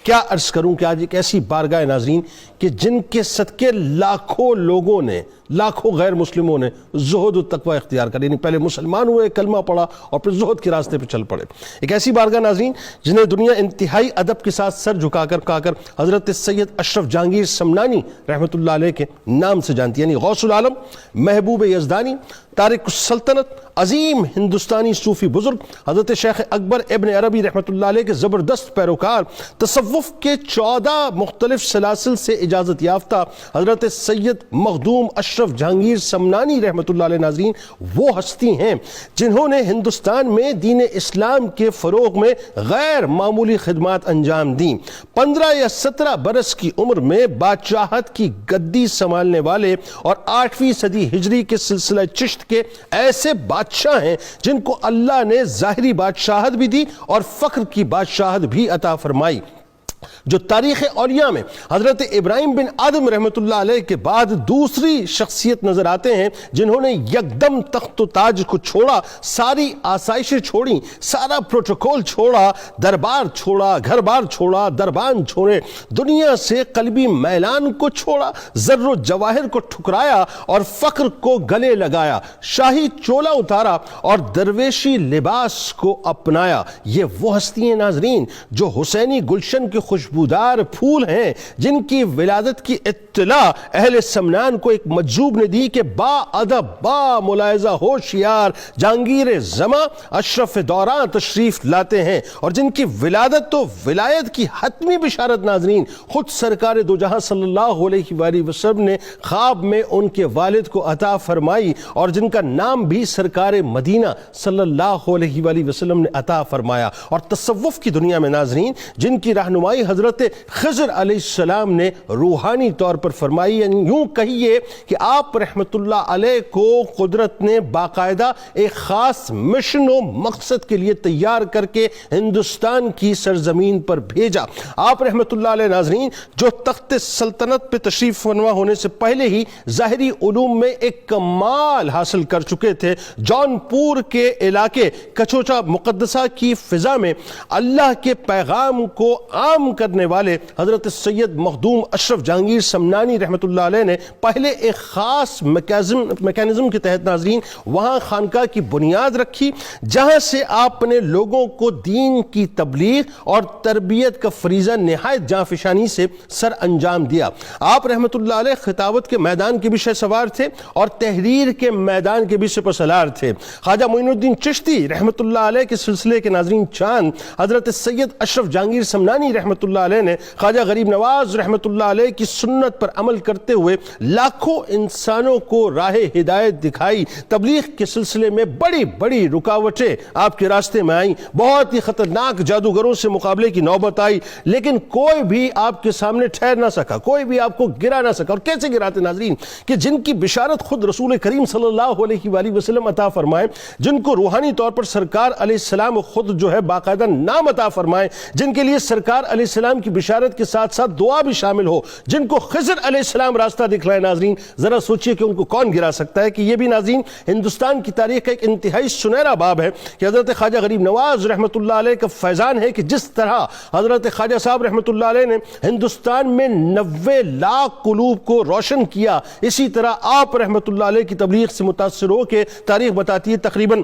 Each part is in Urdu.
کیا عرض کروں کہ آج ایک ایسی بارگاہ ناظرین کہ جن کے صدقے لاکھوں لوگوں نے، لاکھوں غیر مسلموں نے زہد و تقوی اختیار کر، یعنی پہلے مسلمان ہوئے، کلمہ پڑھا اور پھر زہد کے راستے پہ چل پڑے. ایک ایسی بارگاہ ناظرین جنہیں دنیا انتہائی ادب کے ساتھ سر جھکا کر حضرت سید اشرف جہانگیر سمنانی رحمۃ اللہ علیہ کے نام سے جانتی ہے، یعنی غوث العالم، محبوب یزدانی، تارک السلطنت، عظیم ہندوستانی صوفی بزرگ حضرت شیخ اکبر ابن عربی رحمۃ اللہ علیہ کے زبردست پیروکار، تصوف کے 14 مختلف سلاسل سے اجازت یافتہ حضرت سید مخدوم اشرف جہانگیر سمنانی رحمۃ اللہ علیہ ناظرین وہ ہستی ہیں جنہوں نے ہندوستان میں دین اسلام کے فروغ میں غیر معمولی خدمات انجام دیں. 15 یا 17 برس کی عمر میں بادشاہت کی گدی سنبھالنے والے اور 8ویں صدی ہجری کے سلسلہ چشت کے ایسے بادشاہ ہیں جن کو اللہ نے ظاہری بادشاہت بھی دی اور فخر کی بادشاہت بھی عطا فرمائی، جو تاریخ اولیاء میں حضرت ابراہیم بن آدم رحمۃ اللہ علیہ کے بعد دوسری شخصیت نظر آتے ہیں جنہوں نے یکدم تخت و تاج کو چھوڑا، ساری آسائشیں چھوڑیں، سارا پروٹوکول چھوڑا، دربار چھوڑا، گھر بار چھوڑا، دربان چھوڑے، دنیا سے قلبی میلان کو چھوڑا، زر و جواہر کو ٹھکرایا اور فقر کو گلے لگایا، شاہی چولا اتارا اور درویشی لباس کو اپنایا. یہ وہ ہستی ہیں ناظرین جو حسینی گلشن کے خوشبودار پھول ہیں، جن کی ولادت کی اطلاع اہل سمنان کو ایک مجذوب نے دی کہ با ادب، با ملاحظہ ہوشیار جہانگیر زماں اشرف دوران تشریف لاتے ہیں، اور جن کی ولادت تو ولایت کی حتمی بشارت ناظرین خود سرکار دو جہاں صلی اللہ علیہ وآلہ وسلم نے خواب میں ان کے والد کو عطا فرمائی، اور جن کا نام بھی سرکار مدینہ صلی اللہ علیہ وآلہ وسلم نے عطا فرمایا. اور تصوف کی دنیا میں ناظرین جن کی رہنمائی حضرت خضر علیہ السلام نے روحانی طور پر فرمائی، یعنی یوں کہیے کہ آپ رحمت اللہ علیہ کو قدرت نے باقاعدہ ایک خاص مشن و مقصد کے لیے تیار کر کے ہندوستان کی سرزمین پر بھیجا. آپ رحمت اللہ علیہ ناظرین جو تخت سلطنت پہ تشریف فرما ہونے سے پہلے ہی ظاہری علوم میں ایک کمال حاصل کر چکے تھے. جون پور کے علاقے کچوچا مقدسہ کی فضا میں اللہ کے پیغام کو عام کرنے والے حضرت سید مخدوم اشرف جہانگیر سمنانی رحمۃ اللہ علیہ نے پہلے ایک خاص میکانزم کے تحت ناظرین وہاں خانقاہ کی بنیاد رکھی، جہاں سے آپ نے لوگوں کو دین کی تبلیغ اور تربیت کا فریضہ نہایت جانفشانی سے سر انجام دیا. آپ رحمۃ اللہ علیہ خطابت کے میدان کے بھی شہ سوار تھے اور تحریر کے میدان کے بھی سپہ سالار تھے. خواجہ معین الدین چشتی رحمۃ اللہ علیہ کے سلسلے کے ناظرین چاند حضرت سید اشرف جہانگیر سمنانی رحمۃ اللہ علیہ نے خواجہ غریب نواز رحمۃ اللہ علیہ کی سنت پر عمل کرتے ہوئے لاکھوں انسانوں کو راہ ہدایت دکھائی. تبلیغ کے سلسلے میں بڑی بڑی رکاوٹیں آپ کے راستے میں آئیں، بہت ہی خطرناک جادوگروں سے مقابلے کی نوبت آئی، لیکن کوئی بھی آپ کے سامنے ٹھہر نہ سکا، کوئی بھی آپ کو گرا نہ سکا. اور کیسے گراتے ناظرین کہ جن کی بشارت خود رسول کریم صلی اللہ علیہ وآلہ وسلم عطا فرمائے، جن کو روحانی طور پر سرکار علیہ السلام خود جو ہے باقاعدہ نام عطا فرمائے، جن کے لیے سرکار علیہ السلام کی بشارت کے ساتھ ساتھ دعا بھی شامل ہو، جن کو خضر علیہ السلام راستہ دکھلائے ناظرین، ذرا سوچئے کہ ان کو کون گرا سکتا ہے. کہ یہ بھی ناظرین ہندوستان کی تاریخ کا ایک انتہائی سنہرا باب ہے کہ حضرت خواجہ غریب نواز رحمۃ اللہ علیہ کا فیضان ہے کہ جس طرح حضرت خواجہ صاحب رحمۃ اللہ علیہ نے ہندوستان میں 90 لاکھ قلوب کو روشن کیا، اسی طرح آپ رحمۃ اللہ علیہ کی تبلیغ سے متاثر ہو کے تاریخ بتاتی ہے تقریباً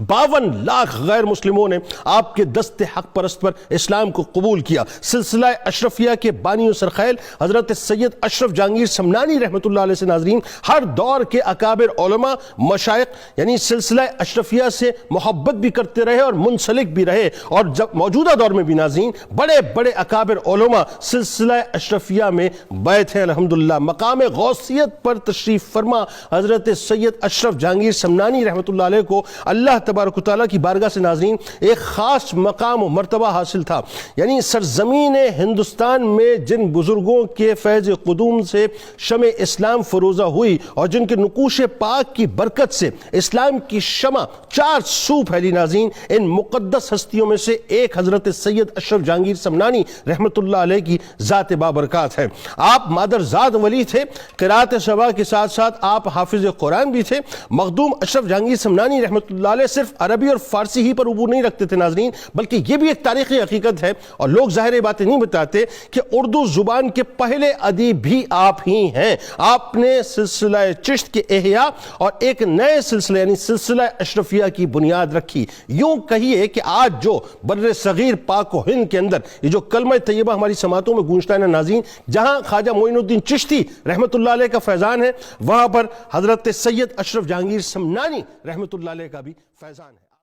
52 لاکھ غیر مسلموں نے آپ کے دست حق پرست پر اسلام کو قبول کیا. سلسلہ اشرفیہ کے بانی و سرخیل حضرت سید اشرف جہانگیر سمنانی رحمۃ اللہ علیہ سے ناظرین ہر دور کے اکابر علماء مشائخ یعنی سلسلہ اشرفیہ سے محبت بھی کرتے رہے اور منسلک بھی رہے، اور جب موجودہ دور میں بھی ناظرین بڑے بڑے اکابر علماء سلسلہ اشرفیہ میں بیعت ہیں الحمدللہ. مقام غوثیت پر تشریف فرما حضرت سید اشرف جہانگیر سمنانی رحمۃ اللہ علیہ کو اللہ تبارک و تعالیٰ کی بارگاہ سے ناظرین ایک خاص مقام و مرتبہ حاصل تھا. یعنی سرزمین ہندوستان میں جن بزرگوں کے فیض قدوم سے شمع اسلام فروزہ ہوئی اور جن کے نقوش پاک کی برکت سے اسلام کی شمع چار سو پھیلی ناظرین، ان مقدس ہستیوں میں سے ایک حضرت سید اشرف جہانگیر سمنانی رحمۃ اللہ علیہ کی ذات بابرکات ہے. آپ مادرزاد ولی تھے، قرات شبا کے ساتھ ساتھ آپ حافظ قرآن بھی تھے. مخدوم اشرف جہانگیر سمنانی رحمۃ اللہ علیہ صرف عربی اور فارسی ہی پر عبور نہیں رکھتے تھے ناظرین، بلکہ یہ بھی ایک تاریخی حقیقت ہے اور لوگ ظاہر یہ باتیں نہیں بتاتے کہ اردو زبان کے پہلے ادیب بھی آپ ہی ہیں۔ آپ نے سلسلہ چشت کے احیاء اور ایک نئے سلسلے یعنی سلسلہ اشرفیہ کی بنیاد رکھی۔ یوں کہیے کہ آج جو بر صغیر پاک و ہند کے اندر یہ جو کلمہ طیبہ ہماری سماعتوں میں گونجتا ہے نا ناظرین، جہاں خواجہ معین الدین چشتی رحمت اللہ علیہ کا فیضان ہے، وہاں پر حضرت سید اشرف جہانگیر سمنانی رحمت اللہ علیہ کا بھی فیضان ہے۔